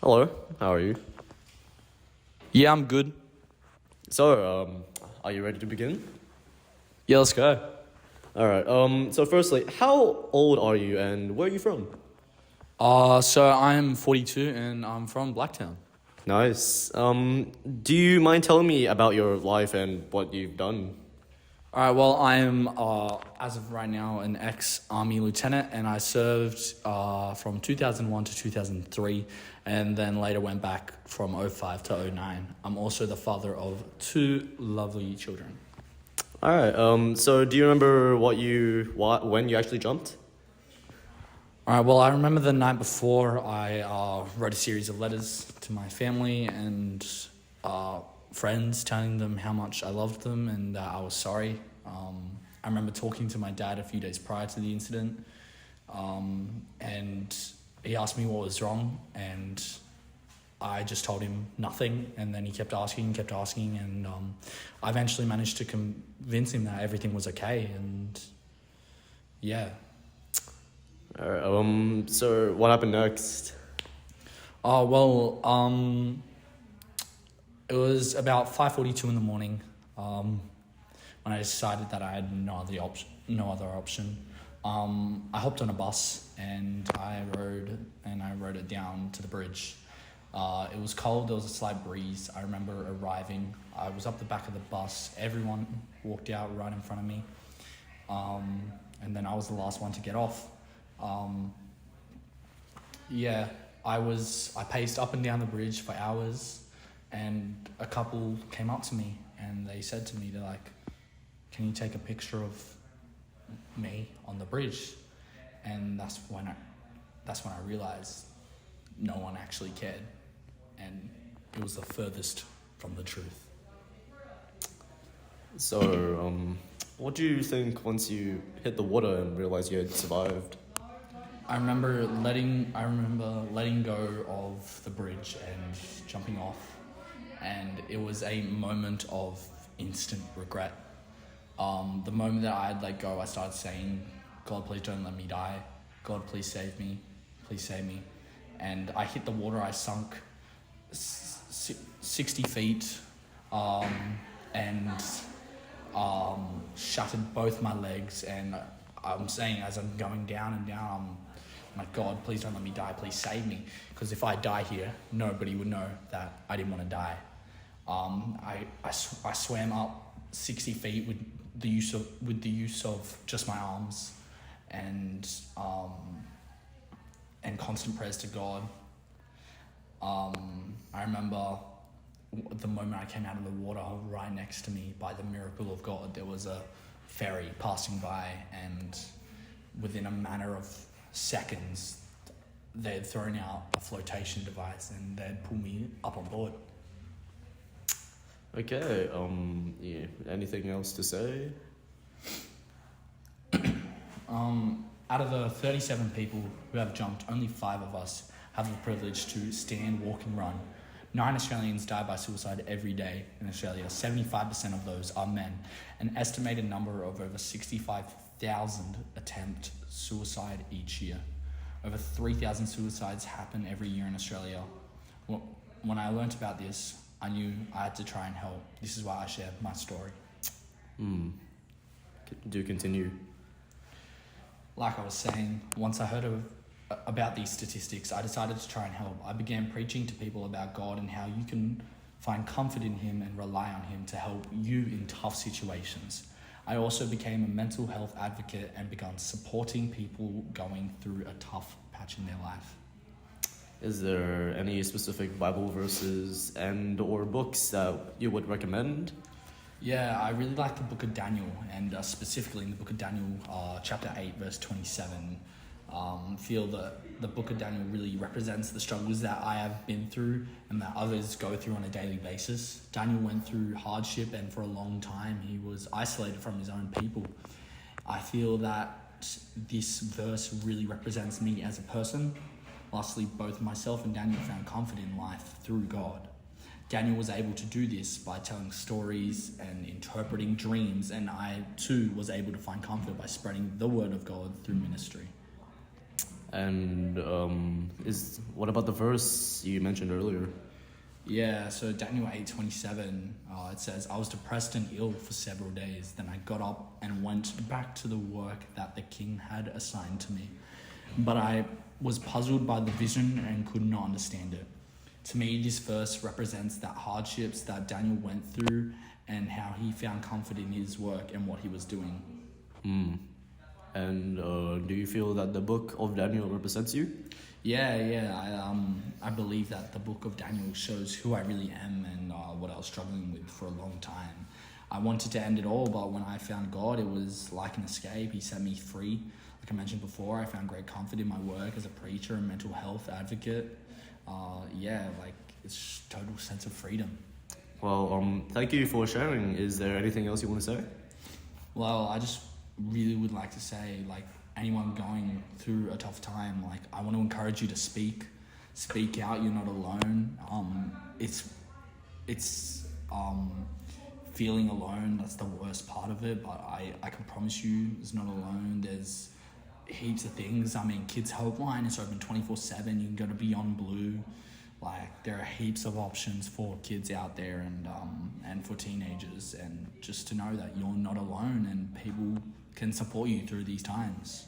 Hello, how are you? Yeah, I'm good. So, are you ready to begin? Yeah, let's go. Alright, so firstly, how old are you and where are you from? So I'm 42 and I'm from Blacktown. Nice. Do you mind telling me about your life and what you've done? All right, well, I'm, as of right now, an ex-Army lieutenant, and I served from 2001 to 2003, and then later went back from '05 to '09. I'm also the father of two lovely children. Alright, so do you remember when you actually jumped? All right, well, I remember the night before I wrote a series of letters to my family and friends, telling them how much I loved them and that I was sorry. I remember talking to my dad a few days prior to the incident, and he asked me what was wrong, and I just told him nothing, and then he kept asking, and I eventually managed to convince him that everything was okay, and yeah. Alright, so what happened next? Oh, well, it was about 5:42 in the morning when I decided that I had no other option. I hopped on a bus and I rode it down to the bridge. It was cold, there was a slight breeze. I remember arriving. I was up the back of the bus. Everyone walked out right in front of me. And then I was the last one to get off. I paced up and down the bridge for hours, and a couple came up to me and they said to me, they're like, "Can you take a picture of me on the bridge?" And that's when I realized no one actually cared, and it was the furthest from the truth. So, what do you think once you hit the water and realized you had survived? I remember letting go of the bridge and jumping off, and it was a moment of instant regret. The moment that I had let go, I started saying, "God, please don't let me die. God, please save me. Please save me." And I hit the water. I sunk 60 feet, and shattered both my legs. And I'm saying, as I'm going down and down, I'm like, "God, please don't let me die. Please save me." Because if I die here, nobody would know that I didn't want to die. I swam up 60 feet with the use of just my arms, and constant prayers to God. I remember the moment I came out of the water, right next to me, by the miracle of God, there was a ferry passing by, and within a matter of seconds, they had thrown out a flotation device and they had pulled me up on board. Okay, anything else to say? Out of the 37 people who have jumped, only 5 of us have the privilege to stand, walk and run. 9 Australians die by suicide every day in Australia. 75% of those are men. An estimated number of over 65,000 attempt suicide each year. Over 3,000 suicides happen every year in Australia. When I learnt about this, I knew I had to try and help. This is why I share my story. Do continue. Like I was saying, once I heard about these statistics, I decided to try and help. I began preaching to people about God and how you can find comfort in Him and rely on Him to help you in tough situations. I also became a mental health advocate and began supporting people going through a tough patch in their life. Is there any specific Bible verses and or books that you would recommend? Yeah, I really like the book of Daniel, and specifically in the book of Daniel, chapter 8, verse 27. Feel that the book of Daniel really represents the struggles that I have been through and that others go through on a daily basis. Daniel went through hardship, and for a long time he was isolated from his own people. I feel that this verse really represents me as a person. Lastly, both myself and Daniel found comfort in life through God. Daniel was able to do this by telling stories and interpreting dreams, and I too was able to find comfort by spreading the word of God through ministry. And what about the verse you mentioned earlier? Yeah, so Daniel 8:27, it says, I was depressed and ill for several days. Then I got up and went back to the work that the king had assigned to me. But I was puzzled by the vision and could not understand it. To me, this verse represents that hardships that Daniel went through and how he found comfort in his work and what he was doing. And do you feel that the book of Daniel represents you? Yeah. I believe that the book of Daniel shows who I really am and what I was struggling with for a long time. I wanted to end it all, but when I found God, it was like an escape. He set me free. Like I mentioned before, I found great comfort in my work as a preacher and mental health advocate. It's total sense of freedom. Well, thank you for sharing. Is there anything else you want to say? Well, I just really would like to say, like, anyone going through a tough time, like, I want to encourage you to speak out. You're not alone. It's feeling alone. That's the worst part of it. But I can promise you, it's not alone. There's heaps of things. I mean, Kids Helpline is open 24/7. You can go to Beyond Blue. Like, there are heaps of options for kids out there and for teenagers, and just to know that you're not alone and people can support you through these times.